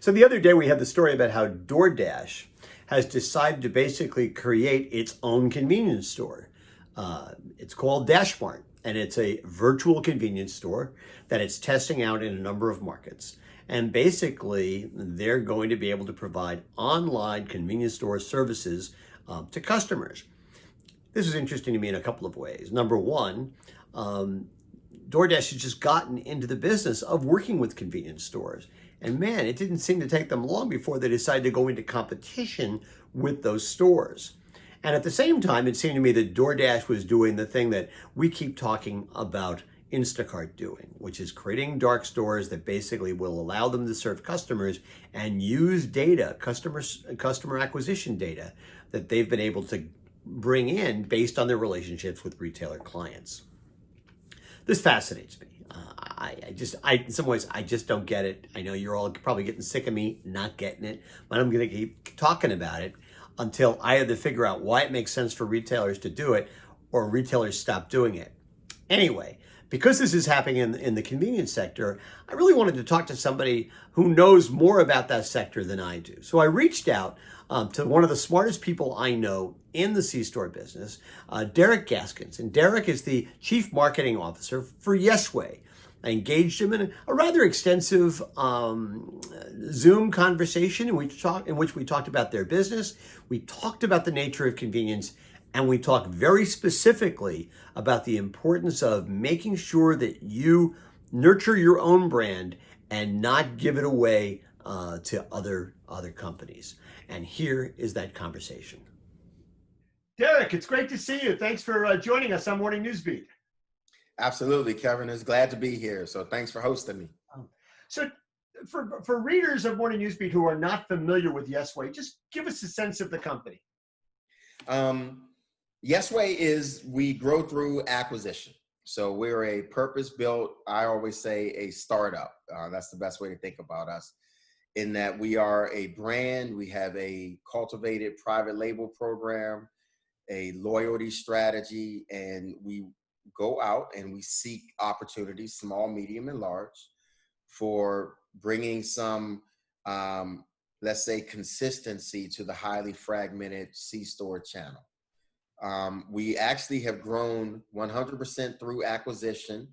So the other day we had the story about how DoorDash has decided to basically create its own convenience store. It's called DashMart, and it's a virtual convenience store that it's testing out in a number of markets. And basically, they're going to be able to provide online convenience store services to customers. This is interesting to me in a couple of ways. Number one, um, DoorDash has just gotten into the business of working with convenience stores. And man, it didn't seem to take them long before they decided to go into competition with those stores. And at the same time, it seemed to me that DoorDash was doing the thing that we keep talking about Instacart doing, which is creating dark stores that basically will allow them to serve customers and use data, customer acquisition data that they've been able to bring in based on their relationships with retailer clients. This fascinates me. In some ways, I just don't get it. I know you're all probably getting sick of me not getting it, but I'm going to keep talking about it until I either figure out why it makes sense for retailers to do it or retailers stop doing it. Anyway, because this is happening in the convenience sector, I really wanted to talk to somebody who knows more about that sector than I do. So I reached out to one of the smartest people I know in the C-store business, Derek Gaskins. And Derek is the Chief Marketing Officer for Yesway. I engaged him in a rather extensive Zoom conversation in which we talked about their business. We talked about the nature of convenience, and we talked very specifically about the importance of making sure that you nurture your own brand and not give it away to other companies. And here is that conversation. Derek, it's great to see you. Thanks for joining us on Morning Newsbeat. Absolutely, Kevin. Is glad to be here. So thanks for hosting me. So for readers of Morning Newsbeat who are not familiar with Yesway, just give us a sense of the company. Yesway we grow through acquisition. So we're a purpose-built, I always say a startup. That's the best way to think about us, in that we are a brand. We have a cultivated private label program, a loyalty strategy, and we go out and we seek opportunities, small, medium, and large, for bringing some, let's say, consistency to the highly fragmented C-store channel. We actually have grown 100% through acquisition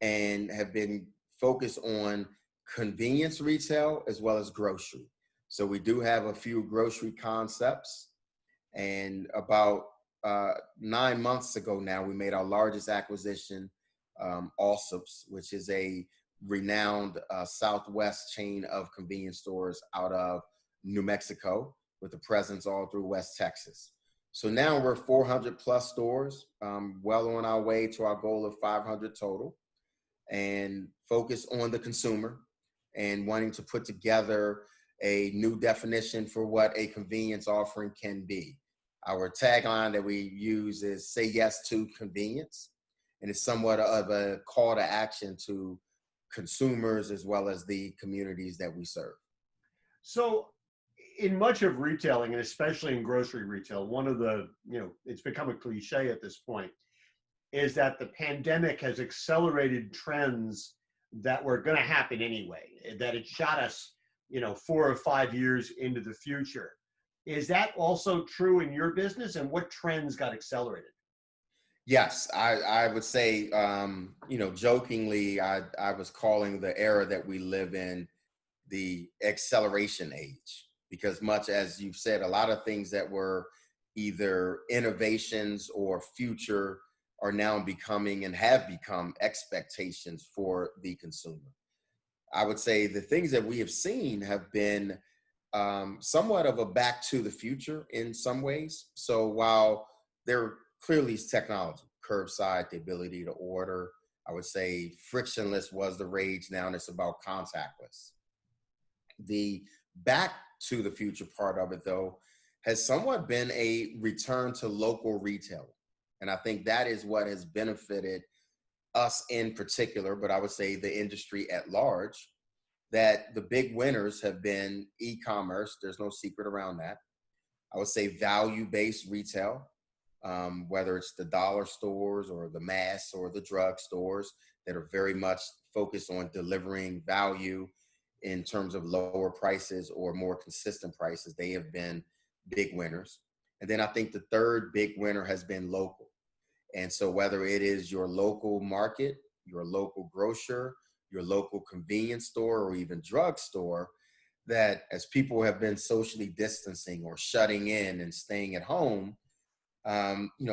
and have been focused on convenience retail as well as grocery. So we do have a few grocery concepts, and about 9 months ago now, we made our largest acquisition, Allsup's, which is a renowned Southwest chain of convenience stores out of New Mexico with a presence all through West Texas. So now we're 400 plus stores, well on our way to our goal of 500 total, and focus on the consumer and wanting to put together a new definition for what a convenience offering can be. Our tagline that we use is "Say Yes to Convenience," and it's somewhat of a call to action to consumers as well as the communities that we serve. So in much of retailing, and especially in grocery retail, one of the, it's become a cliche at this point, is that the pandemic has accelerated trends that were going to happen anyway, that it shot us, 4 or 5 years into the future. Is that also true in your business, and what trends got accelerated? Yes, I would say, jokingly, I was calling the era that we live in the acceleration age, because much as you've said, a lot of things that were either innovations or future are now becoming and have become expectations for the consumer. I would say the things that we have seen have been somewhat of a back to the future in some ways. So while there clearly is technology, curbside, the ability to order, I would say frictionless was the rage. Now it's about contactless. The back to the future part of it, though, has somewhat been a return to local retail. And I think that is what has benefited us in particular, but I would say the industry at large, that the big winners have been e-commerce. There's no secret around that. I would say value-based retail, whether it's the dollar stores or the mass or the drug stores that are very much focused on delivering value in terms of lower prices or more consistent prices. They have been big winners. And then I think the third big winner has been local. And so whether it is your local market, your local grocer, your local convenience store, or even drugstore, that as people have been socially distancing or shutting in and staying at home,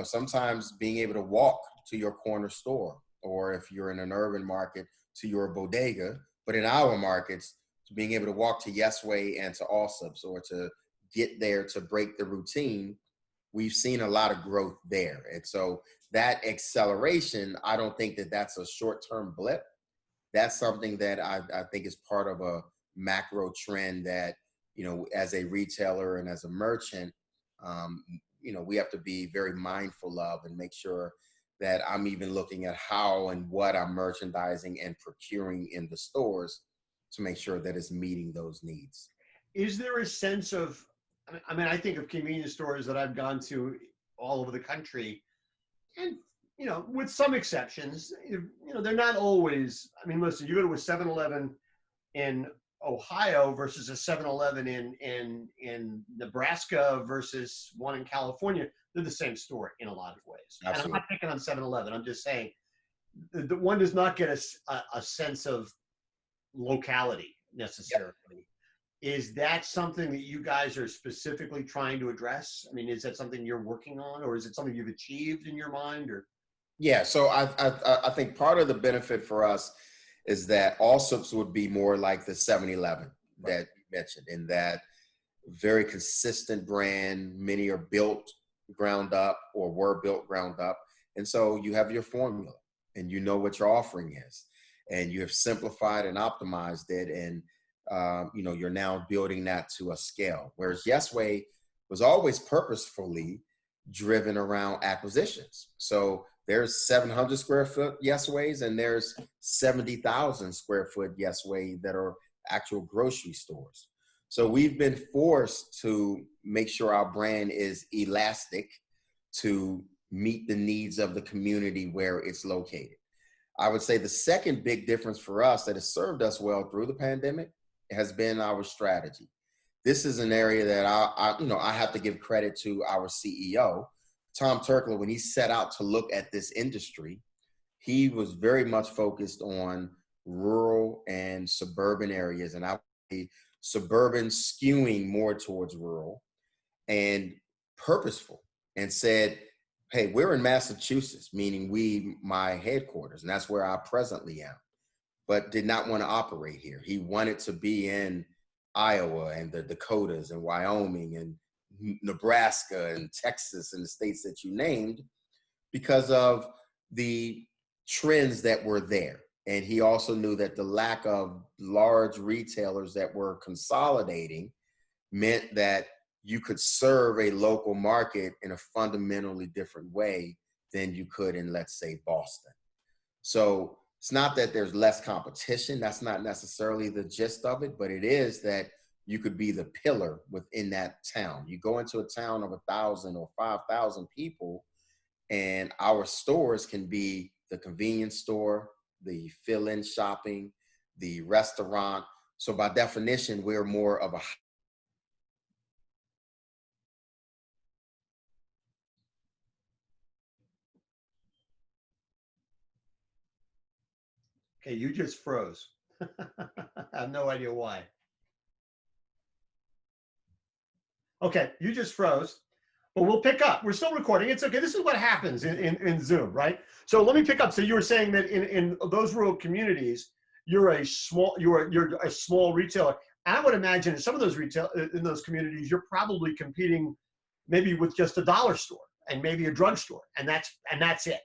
sometimes being able to walk to your corner store, or if you're in an urban market, to your bodega, but in our markets, being able to walk to Yesway and to Allsup's, or to get there to break the routine, we've seen a lot of growth there. And so that acceleration, I don't think that that's a short-term blip. That's something that I think is part of a macro trend that, as a retailer and as a merchant, we have to be very mindful of and make sure that I'm even looking at how and what I'm merchandising and procuring in the stores to make sure that it's meeting those needs. Is there a sense of, I mean, I think of convenience stores that I've gone to all over the country, and, with some exceptions, they're not always, I mean, listen, you go to a 7-Eleven in Ohio versus a 7-Eleven in Nebraska versus one in California, they're the same store in a lot of ways. Absolutely. And I'm not picking on 7-Eleven. I'm just saying the one does not get a sense of locality necessarily. Yep. Is that something that you guys are specifically trying to address? I mean, is that something you're working on, or is it something you've achieved in your mind? Or yeah, so I think part of the benefit for us is that Allsup's would be more like the 7-Eleven that you mentioned, in that very consistent brand. Many are built ground up or were built ground up. And so you have your formula and you know what your offering is, and you have simplified and optimized it. And, you're now building that to a scale. Whereas Yesway was always purposefully driven around acquisitions. So there's 700 square foot Yesways and there's 70,000 square foot Yesway that are actual grocery stores. So we've been forced to make sure our brand is elastic to meet the needs of the community where it's located. I would say the second big difference for us that has served us well through the pandemic has been our strategy. This is an area that I have to give credit to our CEO, Tom Turkler. When he set out to look at this industry, he was very much focused on rural and suburban areas, and I would say suburban skewing more towards rural, and purposeful, and said, hey, we're in Massachusetts, meaning my headquarters, and that's where I presently am, but did not want to operate here. He wanted to be in Iowa and the Dakotas and Wyoming and Nebraska and Texas and the states that you named, because of the trends that were there. And he also knew that the lack of large retailers that were consolidating meant that you could serve a local market in a fundamentally different way than you could in, let's say, Boston. So it's not that there's less competition. That's not necessarily the gist of it, but it is that you could be the pillar within that town. You go into a town of 1,000 or 5,000 people, and our stores can be the convenience store, the fill-in shopping, the restaurant. So by definition, we're more of a okay, you just froze. I have no idea why. Okay, you just froze, but we'll pick up. We're still recording. It's okay. This is what happens in Zoom, right? So let me pick up. So you were saying that in those rural communities, you're a small retailer. And I would imagine in some of those in those communities, you're probably competing maybe with just a dollar store and maybe a drugstore, and that's it.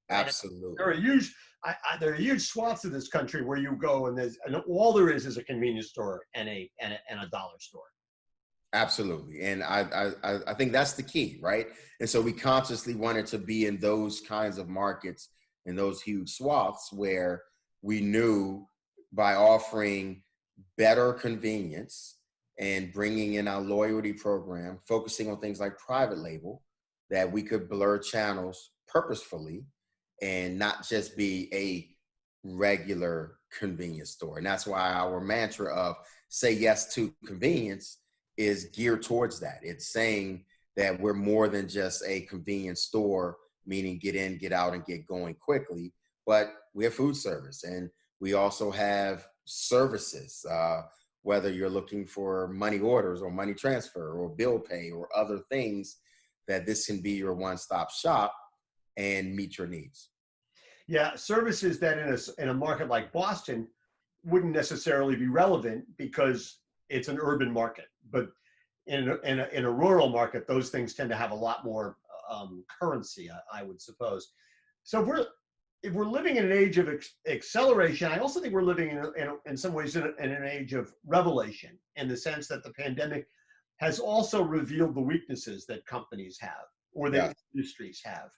Absolutely. There are huge swaths of this country where you go and all there is a convenience store and a dollar store. Absolutely. And I think that's the key, right? And so we consciously wanted to be in those kinds of markets, in those huge swaths, where we knew by offering better convenience and bringing in our loyalty program, focusing on things like private label, that we could blur channels purposefully and not just be a regular convenience store. And that's why our mantra of say yes to convenience is geared towards that. It's saying that we're more than just a convenience store, meaning get in, get out, and get going quickly, but we have food service, and we also have services, whether you're looking for money orders or money transfer or bill pay or other things, that this can be your one-stop shop and meet your needs. Yeah, services that in a market like Boston wouldn't necessarily be relevant because it's an urban market. But in a rural market, those things tend to have a lot more currency, I would suppose. So if we're living in an age of acceleration, I also think we're living in some ways in an age of revelation, in the sense that the pandemic has also revealed the weaknesses that companies have or that industries have.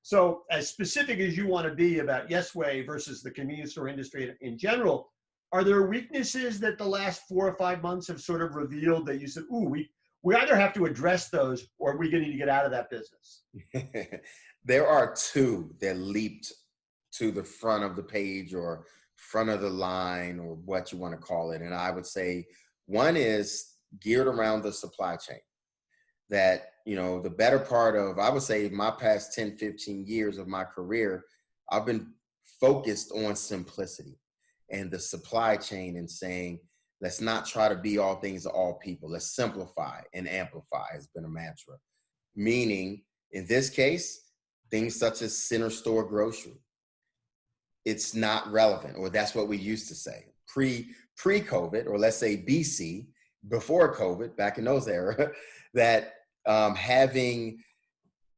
So as specific as you want to be about Yesway versus the convenience store industry in general, are there weaknesses that the last 4 or 5 months have sort of revealed that you said, ooh, we either have to address those or we're going to need to get out of that business? There are two that leaped to the front of the page or front of the line or what you want to call it. And I would say one is geared around the supply chain. That, the better part of, I would say, my past 10, 15 years of my career, I've been focused on simplicity and the supply chain and saying, let's not try to be all things to all people. Let's simplify and amplify has been a mantra. Meaning, in this case, things such as center store grocery, it's not relevant, or that's what we used to say. Pre-COVID, or let's say BC, before COVID, back in those era, that having,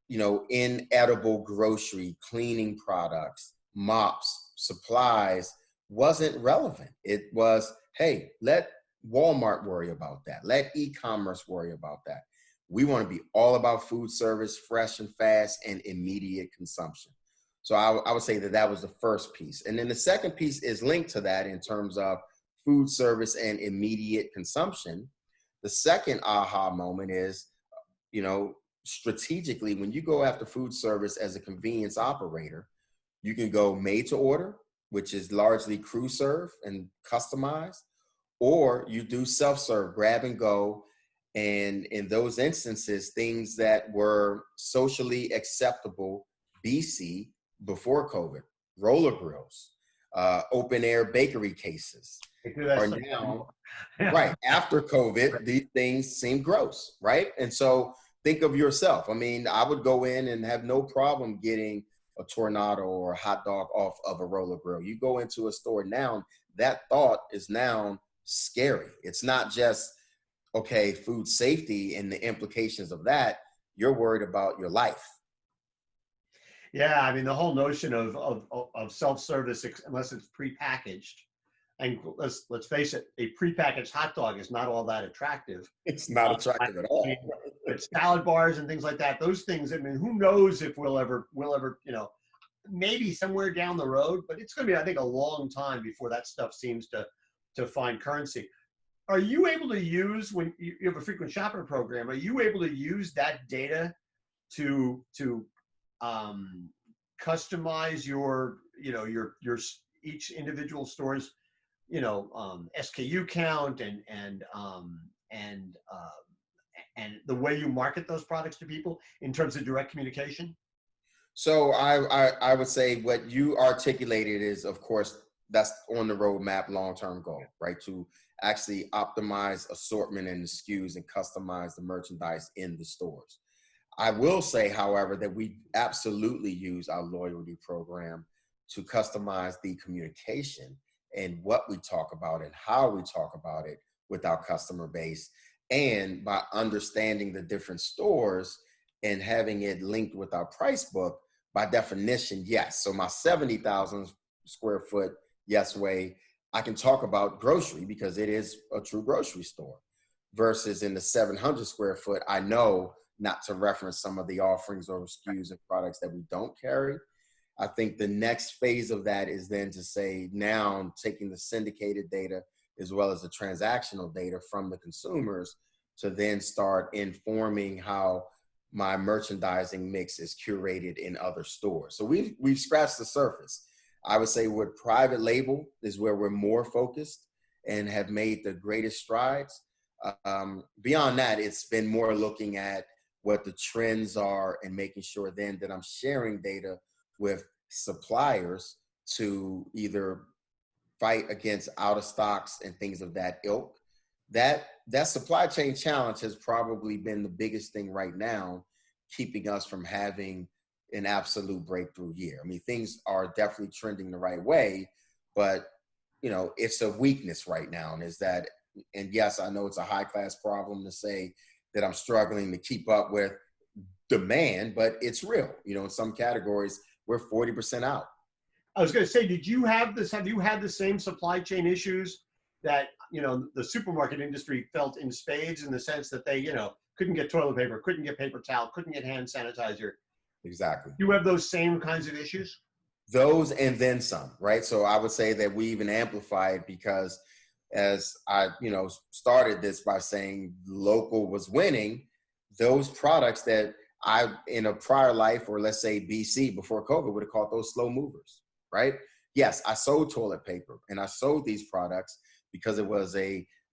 inedible grocery, cleaning products, mops, supplies wasn't relevant. It was, hey, let Walmart worry about that. Let e-commerce worry about that. We want to be all about food service, fresh and fast, and immediate consumption. So I would say that was the first piece. And then the second piece is linked to that in terms of food service and immediate consumption. The second aha moment is, strategically, when you go after food service as a convenience operator, you can go made to order, which is largely crew serve and customized, or you do self-serve, grab and go. And in those instances, things that were socially acceptable BC, before COVID, roller grills, open air bakery cases are now, right, after COVID, these things seem gross, right? And so think of yourself. I mean, I would go in and have no problem getting a tornado or a hot dog off of a roller grill. You go into a store now, that thought is now scary. It's not just, okay, food safety and the implications of that. You're worried about your life. Yeah, I mean, the whole notion of self-service, unless it's prepackaged, and let's face it, a prepackaged hot dog is not all that attractive. It's not attractive at all. But salad bars and things like that, those things, I mean, who knows if we'll ever, maybe somewhere down the road, but it's going to be, I think, a long time before that stuff seems to find currency. Are you able to use, when you have a frequent shopper program, are you able to use that data to customize your each individual store's SKU count and the way you market those products to people in terms of direct communication? So I would say what you articulated is, of course, that's on the roadmap, long-term goal, right? To actually optimize assortment and the SKUs and customize the merchandise in the stores. I will say, however, that we absolutely use our loyalty program to customize the communication and what we talk about and how we talk about it with our customer base. And by understanding the different stores and having it linked with our price book, by definition, yes. So my 70,000 square foot Yesway, I can talk about grocery because it is a true grocery store, versus in the 700 square foot, I know not to reference some of the offerings or SKUs and products that we don't carry. I think the next phase of that is then to say, now taking the syndicated data as well as the transactional data from the consumers to then start informing how my merchandising mix is curated in other stores. So we've scratched the surface. I would say with private label is where we're more focused and have made the greatest strides. Beyond that, it's been more looking at what the trends are and making sure then that I'm sharing data with suppliers to either fight against out of stocks and things of that ilk. That supply chain challenge has probably been the biggest thing right now, keeping us from having an absolute breakthrough year. I mean, things are definitely trending the right way, but it's a weakness right now. And and yes, I know it's a high class problem to say that I'm struggling to keep up with demand, but it's real. In some categories, we're 40% out. I was going to say, did you have this? Have you had the same supply chain issues that the supermarket industry felt in spades, in the sense that they couldn't get toilet paper, couldn't get paper towel, couldn't get hand sanitizer? Exactly. You have those same kinds of issues? Those and then some, right? So I would say that we even amplified, because as I, started this by saying local was winning, those products that I, in a prior life, or let's say BC, before COVID, would have called those slow movers, right? Yes, I sold toilet paper and I sold these products because it was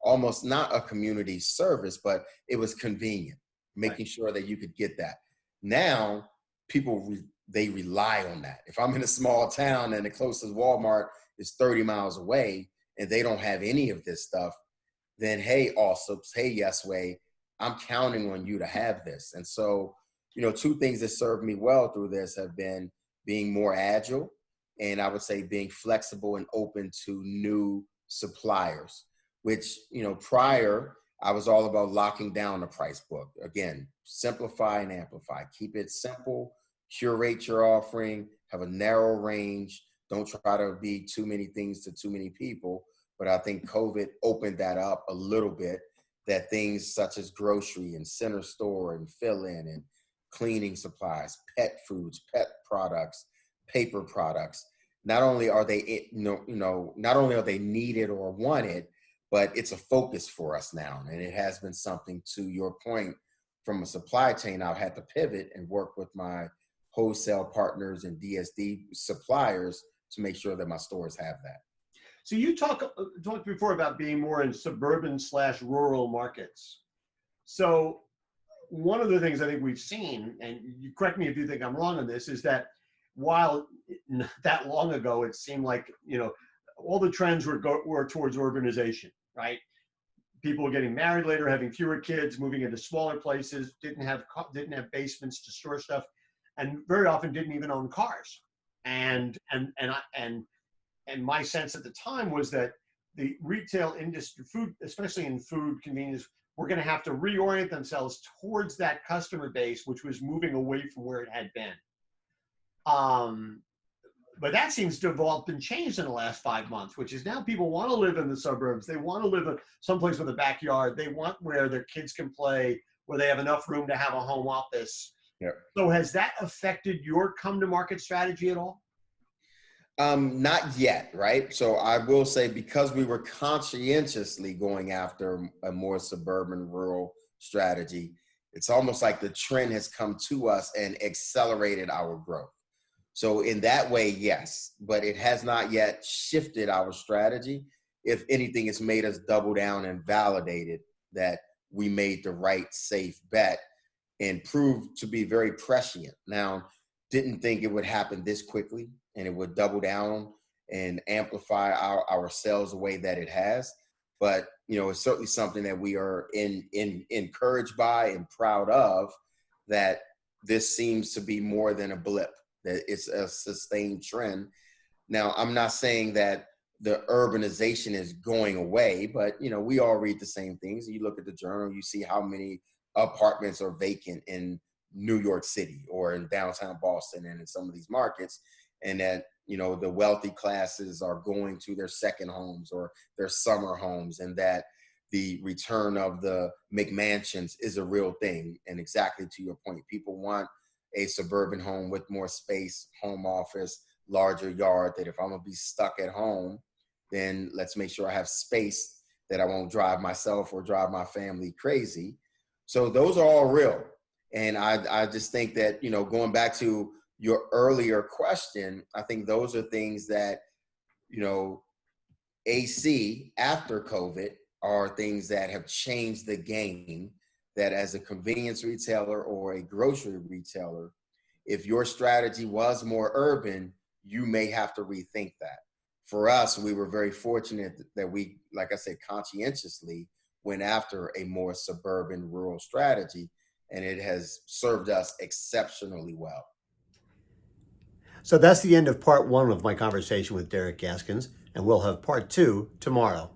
almost not a community service, but it was convenient, making sure that you could get that. Now, people, they rely on that. If I'm in a small town and the closest Walmart is 30 miles away and they don't have any of this stuff, then hey, Allsup's, hey, Yesway, I'm counting on you to have this. And so, two things that served me well through this have been being more agile, and I would say being flexible and open to new suppliers, which, prior, I was all about locking down the price book. Again, simplify and amplify. Keep it simple, curate your offering, have a narrow range. Don't try to be too many things to too many people. But I think COVID opened that up a little bit, that things such as grocery and center store and fill-in and cleaning supplies, pet foods, pet products, paper products, not only are they, not only are they needed or wanted, but it's a focus for us now. And it has been something, to your point, from a supply chain, I've had to pivot and work with my wholesale partners and DSD suppliers to make sure that my stores have that. So you talked before about being more in suburban/rural markets. So one of the things I think we've seen, and you correct me if you think I'm wrong on this, is that while not that long ago it seemed like all the trends were towards urbanization, right? People were getting married later, having fewer kids, moving into smaller places, didn't have basements to store stuff, and very often didn't even own cars. And my sense at the time was that the retail industry, food, especially in food convenience, were going to have to reorient themselves towards that customer base, which was moving away from where it had been. But that seems to have all been changed in the last 5 months, which is now people want to live in the suburbs. They want to live in someplace with a backyard. They want where their kids can play, where they have enough room to have a home office. Yeah. So has that affected your come to market strategy at all? Not yet, right? So I will say, because we were conscientiously going after a more suburban rural strategy, it's almost like the trend has come to us and accelerated our growth. So in that way, yes, but it has not yet shifted our strategy. If anything, it's made us double down and validated that we made the right, safe bet and proved to be very prescient. Now, didn't think it would happen this quickly and it would double down and amplify our sales the way that it has. But, it's certainly something that we are encouraged by and proud of, that this seems to be more than a blip, that it's a sustained trend. Now, I'm not saying that the urbanization is going away, but, we all read the same things. You look at the journal, you see how many apartments are vacant in New York City or in downtown Boston and in some of these markets, and that, the wealthy classes are going to their second homes or their summer homes, and that the return of the McMansions is a real thing. And exactly to your point, people want a suburban home with more space, home office, larger yard, that if I'm gonna be stuck at home, then let's make sure I have space that I won't drive myself or drive my family crazy. So those are all real. And I just think that, going back to your earlier question, I think those are things that, you know, AC after COVID are things that have changed the game, that as a convenience retailer or a grocery retailer, if your strategy was more urban, you may have to rethink that. For us, we were very fortunate that we, like I said, conscientiously went after a more suburban rural strategy, and it has served us exceptionally well. So that's the end of part one of my conversation with Derek Gaskins, and we'll have part two tomorrow.